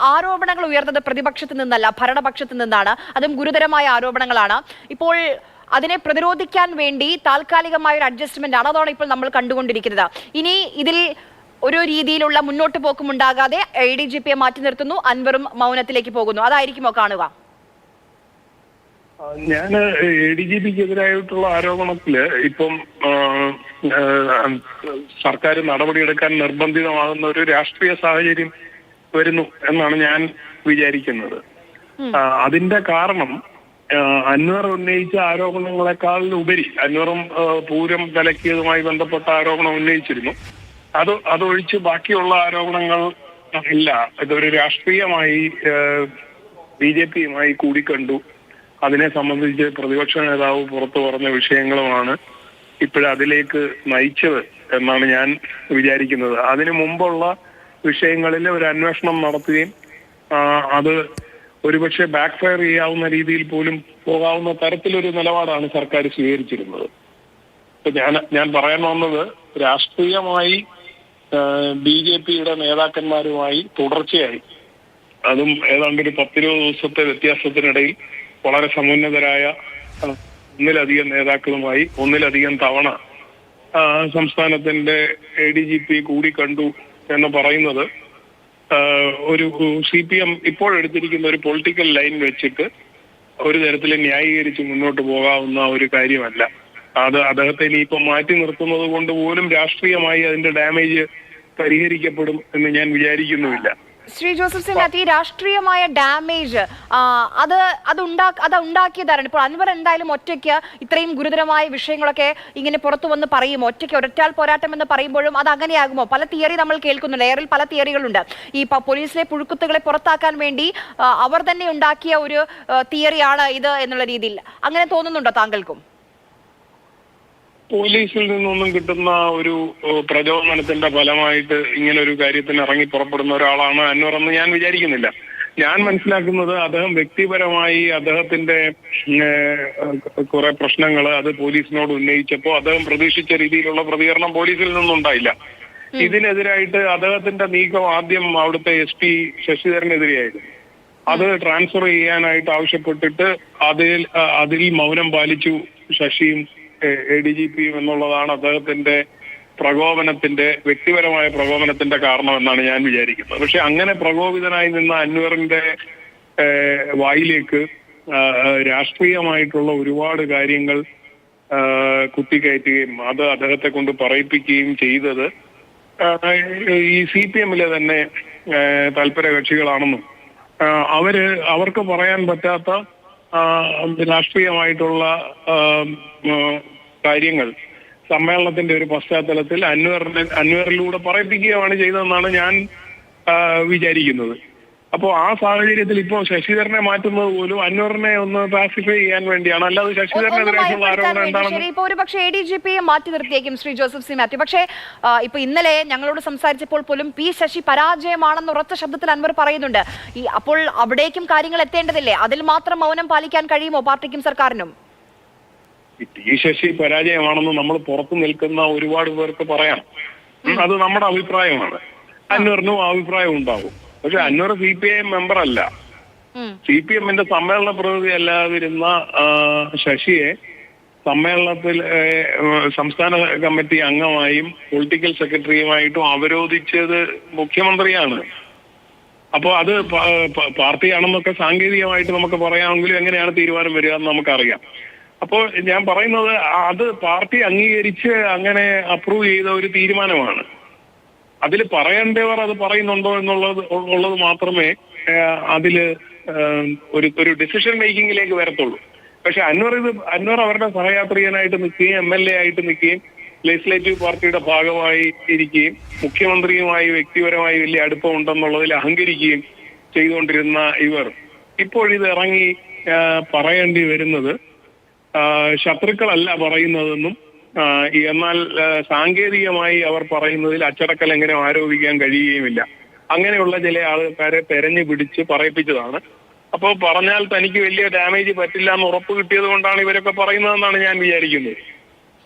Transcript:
ആരോപണങ്ങൾ ഉയർന്നത് പ്രതിപക്ഷത്ത് നിന്നല്ല, ഭരണപക്ഷത്ത് നിന്നാണ്. അതും ഗുരുതരമായ ആരോപണങ്ങളാണ്. ഇപ്പോൾ അതിനെ പ്രതിരോധിക്കാൻ വേണ്ടി താൽക്കാലികമായ ഒരു അഡ്ജസ്റ്റ്മെന്റ് ആണ്, അതാണ് ഇപ്പോൾ നമ്മൾ കണ്ടുകൊണ്ടിരിക്കുന്നത്. ഇനി ഇതിൽ ഒരു രീതിയിലുള്ള മുന്നോട്ട് പോക്കും ഉണ്ടാകാതെ ADGPയെ മാറ്റി നിർത്തുന്നു, അൻവറും മൗനത്തിലേക്ക് പോകുന്നു. അതായിരിക്കുമോ കാണുക? ഞാൻ ADGPക്കെതിരായിട്ടുള്ള ആരോപണത്തില് ഇപ്പം സർക്കാർ നടപടിയെടുക്കാൻ നിർബന്ധിതമാകുന്ന ഒരു രാഷ്ട്രീയ സാഹചര്യം വരുന്നു എന്നാണ് ഞാൻ വിചാരിക്കുന്നത്. അതിന്റെ കാരണം അൻവർ ഉന്നയിച്ച ആരോപണങ്ങളെക്കാൾ ഉപരി അൻവറും പൂരം കലക്കിയതുമായി ബന്ധപ്പെട്ട ആരോപണം ഉന്നയിച്ചിരുന്നു. അതൊഴിച്ച് ബാക്കിയുള്ള ആരോപണങ്ങൾ ഇല്ല. ഇതൊരു രാഷ്ട്രീയമായി BJPയുമായി കൂടിക്കണ്ടു. അതിനെ സംബന്ധിച്ച് പ്രതിപക്ഷ നേതാവ് പുറത്തു പറഞ്ഞ വിഷയങ്ങളുമാണ് ഇപ്പോഴതിലേക്ക് നയിച്ചത് എന്നാണ് ഞാൻ വിചാരിക്കുന്നത്. അതിനു മുമ്പുള്ള വിഷയങ്ങളിൽ ഒരു അന്വേഷണം നടത്തുകയും അത് ഒരുപക്ഷെ ബാക്ക് ഫയർ ചെയ്യാവുന്ന രീതിയിൽ പോലും പോകാവുന്ന തരത്തിലൊരു നിലപാടാണ് സർക്കാർ സ്വീകരിച്ചിരുന്നത്. ഇപ്പൊ ഞാൻ പറയാൻ വന്നത്, രാഷ്ട്രീയമായി BJPയുടെ നേതാക്കന്മാരുമായി തുടർച്ചയായി, അതും ഏതാണ്ട് ഒരു 10-20 ദിവസത്തെ വ്യത്യാസത്തിനിടയിൽ വളരെ സമുന്നതരായ ഒന്നിലധികം നേതാക്കളുമായി ഒന്നിലധികം തവണ സംസ്ഥാനത്തിന്റെ ADGP കൂടി കണ്ടു എന്ന് പറയുന്നത് ഒരു CPM ഇപ്പോഴെടുത്തിരിക്കുന്ന ഒരു പൊളിറ്റിക്കൽ ലൈൻ വെച്ചിട്ട് ഒരു തരത്തിൽ ന്യായീകരിച്ച് മുന്നോട്ട് പോകാവുന്ന ഒരു കാര്യമല്ല. അത് അദ്ദേഹത്തെ ഇനിയിപ്പം മാറ്റി നിർത്തുന്നത് കൊണ്ട് പോലും രാഷ്ട്രീയമായി അതിന്റെ ഡാമേജ് പരിഹരിക്കപ്പെടും എന്ന് ഞാൻ വിചാരിക്കുന്നുമില്ല. ശ്രീ ജോസഫ് സി മാത്യു, രാഷ്ട്രീയമായ ഡാമേജ് അത് ഉണ്ടാക്കിയതാണ്. ഇപ്പോൾ അൻവർ എന്തായാലും ഒറ്റയ്ക്ക് ഇത്രയും ഗുരുതരമായ വിഷയങ്ങളൊക്കെ ഇങ്ങനെ പുറത്തു വന്ന് പറയുമോ? ഒറ്റയ്ക്ക് ഒരൊറ്റാൾ പോരാട്ടം എന്ന് പറയുമ്പോഴും അത് അങ്ങനെയാകുമോ? പല തിയറി നമ്മൾ കേൾക്കുന്നുണ്ട്, എയറിൽ പല തിയറികളുണ്ട്. ഈ പോലീസിലെ പുഴുക്കുത്തുകളെ പുറത്താക്കാൻ വേണ്ടി അവർ തന്നെ ഉണ്ടാക്കിയ ഒരു തിയറിയാണ് ഇത് എന്നുള്ള രീതിയിൽ അങ്ങനെ തോന്നുന്നുണ്ടോ താങ്കൾക്കും? പോലീസിൽ നിന്നൊന്നും കിട്ടുന്ന ഒരു പ്രചോദനത്തിന്റെ ഫലമായിട്ട് ഇങ്ങനെ ഒരു കാര്യത്തിന് ഇറങ്ങി പുറപ്പെടുന്ന ഒരാളാണ് അൻവർ എന്ന് ഞാൻ വിചാരിക്കുന്നില്ല. ഞാൻ മനസ്സിലാക്കുന്നത്, അദ്ദേഹം വ്യക്തിപരമായി അദ്ദേഹത്തിന്റെ കുറെ പ്രശ്നങ്ങൾ അത് പോലീസിനോട് ഉന്നയിച്ചപ്പോൾ അദ്ദേഹം പ്രതീക്ഷിച്ച രീതിയിലുള്ള പ്രതികരണം പോലീസിൽ നിന്നുണ്ടായില്ല. ഇതിനെതിരായിട്ട് അദ്ദേഹത്തിന്റെ നീക്കം ആദ്യം അവിടുത്തെ SP ശശിധരനെതിരെയായിരുന്നു. അത് ട്രാൻസ്ഫർ ചെയ്യാനായിട്ട് ആവശ്യപ്പെട്ടിട്ട് അതിൽ മൗനം പാലിച്ചു ശശിയും ADGPയും എന്നുള്ളതാണ് അദ്ദേഹത്തിന്റെ വ്യക്തിപരമായ പ്രകോപനത്തിന്റെ കാരണം എന്നാണ് ഞാൻ വിചാരിക്കുന്നത്. പക്ഷെ അങ്ങനെ പ്രകോപിതനായി നിന്ന അൻവറിന്റെ വായിലേക്ക് രാഷ്ട്രീയമായിട്ടുള്ള ഒരുപാട് കാര്യങ്ങൾ കുത്തിക്കയറ്റുകയും അത് അദ്ദേഹത്തെ കൊണ്ട് പറയിപ്പിക്കുകയും ചെയ്തത് ഈ CPMലെ തന്നെ തൽപര കക്ഷികളാണെന്നും അവർക്ക് പറയാൻ പറ്റാത്ത രാഷ്ട്രീയമായിട്ടുള്ള കാര്യങ്ങൾ സമ്മേളനത്തിന്റെ ഒരു പശ്ചാത്തലത്തിൽ അൻവറിലൂടെ പറയിപ്പിക്കുകയാണ് ചെയ്തതെന്നാണ് ഞാൻ വിചാരിക്കുന്നത്. അപ്പോൾ ആ സാഹചര്യത്തിൽ ഇപ്പോൾ ശശിധരനെ മാറ്റുന്നത് പോലും അൻവറിനെ ഒന്ന് പാസിഫൈ ചെയ്യാൻ വേണ്ടിയാണ്, അല്ലാതെ ശശിധരനെതിരായിട്ടുള്ള ആരോപണം എന്താണ്? ഇപ്പൊ ഒരു പക്ഷേ ADGPയെ മാറ്റി നിർത്തിയേക്കും ശ്രീ ജോസഫ് സി മാത്യു. പക്ഷേ ഇപ്പൊ ഇന്നലെ ഞങ്ങളോട് സംസാരിച്ചപ്പോൾ പോലും ശശി പരാജയമാണെന്ന് ഉറച്ച ശബ്ദത്തിൽ അൻവർ പറയുന്നുണ്ട്. അപ്പോൾ അവിടേക്കും കാര്യങ്ങൾ എത്തേണ്ടതില്ലേ? അതിൽ മാത്രം മൗനം പാലിക്കാൻ കഴിയുമോ പാർട്ടിക്കും സർക്കാരിനും? ശശി പരാജയമാണെന്ന് നമ്മൾ പുറത്തു നിൽക്കുന്ന ഒരുപാട് പേർക്ക് പറയാം. അത് നമ്മുടെ അഭിപ്രായമാണ്. അൻവറിനും അഭിപ്രായം ഉണ്ടാകും. പക്ഷെ അൻവർ CPIM മെമ്പർ അല്ല. CPMന്റെ സമ്മേളന പ്രതിനിധി അല്ലാതിരുന്ന ശശിയെ സമ്മേളനത്തിൽ സംസ്ഥാന കമ്മിറ്റി അംഗമായും പൊളിറ്റിക്കൽ സെക്രട്ടറിയുമായിട്ടും അവരോധിച്ചത് മുഖ്യമന്ത്രിയാണ്. അപ്പോൾ അത് പാർട്ടിയാണെന്നൊക്കെ സാങ്കേതികമായിട്ട് നമുക്ക് പറയാമെങ്കിലും എങ്ങനെയാണ് തീരുമാനം വരിക എന്ന് നമുക്കറിയാം. അപ്പോൾ ഞാൻ പറയുന്നത്, അത് പാർട്ടി അംഗീകരിച്ച് അങ്ങനെ അപ്രൂവ് ചെയ്ത ഒരു തീരുമാനമാണ്. അതിൽ പറയേണ്ടവർ അത് പറയുന്നുണ്ടോ ഉള്ളത് മാത്രമേ അതില് ഒരു ഡിസിഷൻ മേക്കിങ്ങിലേക്ക് വരത്തുള്ളൂ. പക്ഷെ അൻവർ അവരുടെ സഹയാത്രികനായിട്ട് നിൽക്കുകയും MLA ആയിട്ട് നിൽക്കുകയും ലെജിസ്ലേറ്റീവ് പാർട്ടിയുടെ ഭാഗമായി ഇരിക്കുകയും മുഖ്യമന്ത്രിയുമായി വ്യക്തിപരമായി വലിയ അടുപ്പമുണ്ടെന്നുള്ളതിൽ അഹങ്കരിക്കുകയും ചെയ്തുകൊണ്ടിരുന്ന ഇവർ ഇപ്പോഴിത് ഇറങ്ങി പറയേണ്ടി വരുന്നത് ശത്രുക്കളല്ല പറയുന്നതെന്നും എന്നാൽ സാങ്കേതികമായി അവർ പറയുന്നതിൽ അച്ചടക്കൽ എങ്ങനെ ആരോപിക്കാൻ കഴിയുകയുമില്ല. അങ്ങനെയുള്ള ചില ആൾക്കാരെ തെരഞ്ഞു പിടിച്ച് പറയിപ്പിച്ചതാണ്. അപ്പോൾ പറഞ്ഞാൽ തനിക്ക് വലിയ ഡാമേജ് പറ്റില്ല എന്ന് ഉറപ്പ് കിട്ടിയത് കൊണ്ടാണ് ഇവരൊക്കെ പറയുന്നതെന്നാണ് ഞാൻ വിചാരിക്കുന്നത്.